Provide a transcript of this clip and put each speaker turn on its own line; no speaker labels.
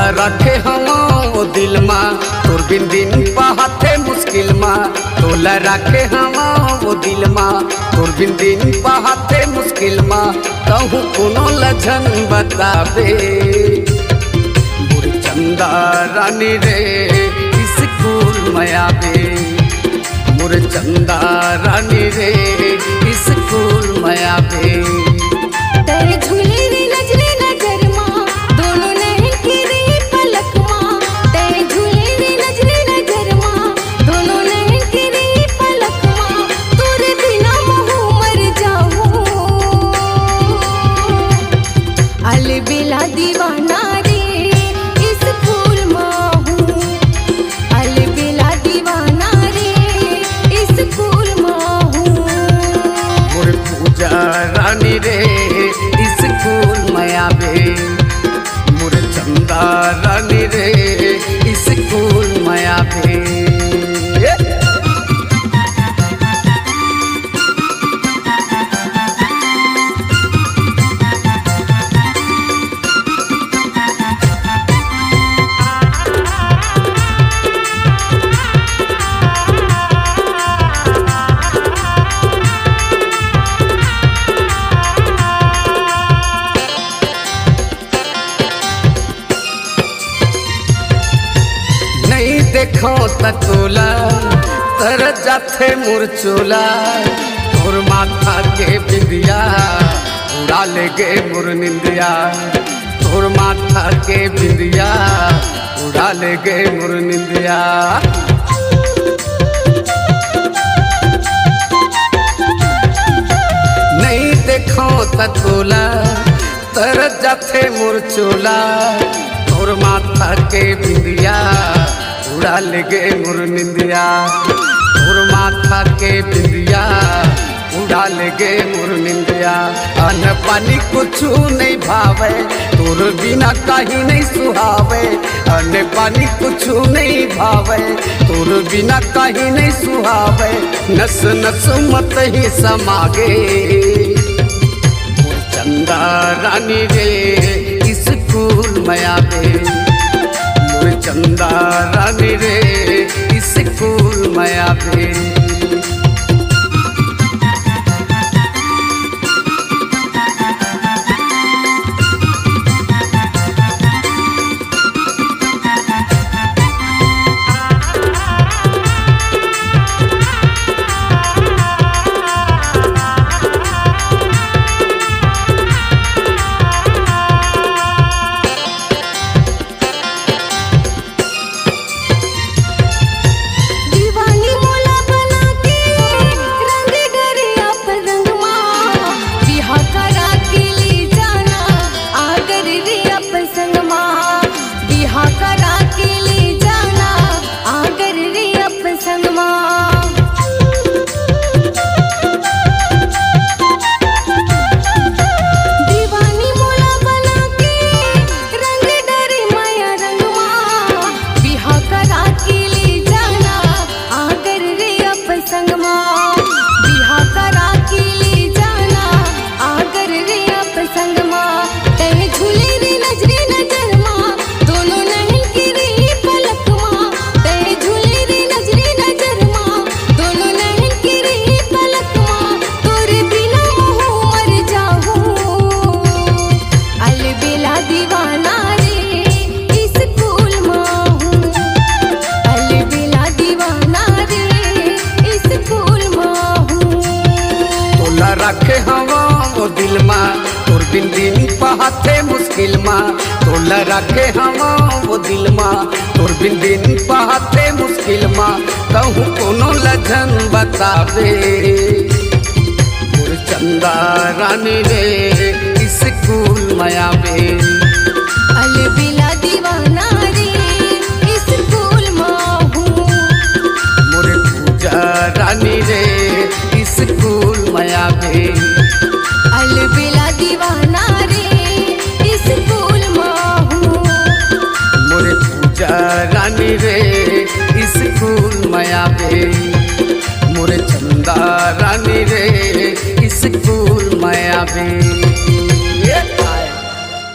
तोला रखे हम वो दिल माँ तोर बिन दिन पहाते मुश्किल माँ तोला रखे हम वो दिल माँ तोर बिन दिन पहाते मुश्किल माँ कहूँ कोनो लझन बताबे मोर चंदा रानी रे स्कूल में आवे मोर चंदा रानी रे स्कूल में आवे
तेरे झूले रे नजरे नजर माँ दोनों नैन की रे पलक माँ तेरे झूले रे नजरे नजर माँ दोनों नैन की रे पलक माँ तोरे बिना महू मर जाऊं अलबेला दीवाना रे इस फूल माँ हूँ अलबेला दीवाना रे इस फूल माँ हूँ
मोर पूजा रानी रे स्कूल में आवे मोर चंदा रानी रे स्कूल में आवे देखो तोला तर जाथे मुरचोला तोर माथा के बिंदिया उड़ा ले गे मुर निंदिया तोर माथा के बिंदिया उड़ा ले गे मुर निंदिया नहीं देखो तोला तर जाथे मुरचोला तोर माथा के बिंदिया उड़ा ले गे मुर निंदिया तोर माथा के बिंदिया उड़ा ले गे मुर निंदिया अन्न पानी कुछ नहीं भावे तोर बिना कहीं नहीं सुहावे अन्न पानी कुछ नहीं भावे तोर बिना कहीं नहीं सुहावे नस नस मत ही समागे मोर चंदा रानी रे स्कूल में आवे मोर चंदा रानी रे स्कूल में आवे रखे हवा वो दिल माँ तोर बिन दिन पहाते मुश्किल माँ तोला रखे हवा वो दिल माँ तोर बिन दिन पहाते मुश्किल माँ कहूँ कोनो लझन बतावे मोर चंदा रानी रे स्कूल में आवे
अलबेला दीवाना रे स्कूल माँ हूँ
मोर पूजा रानी रे स्कूल में आवे
अलबेला दीवाना रे स्कूल माँ हूँ
मोर पूजा रानी रे स्कूल में आवे मोर चंदा रानी रे स्कूल में आवे।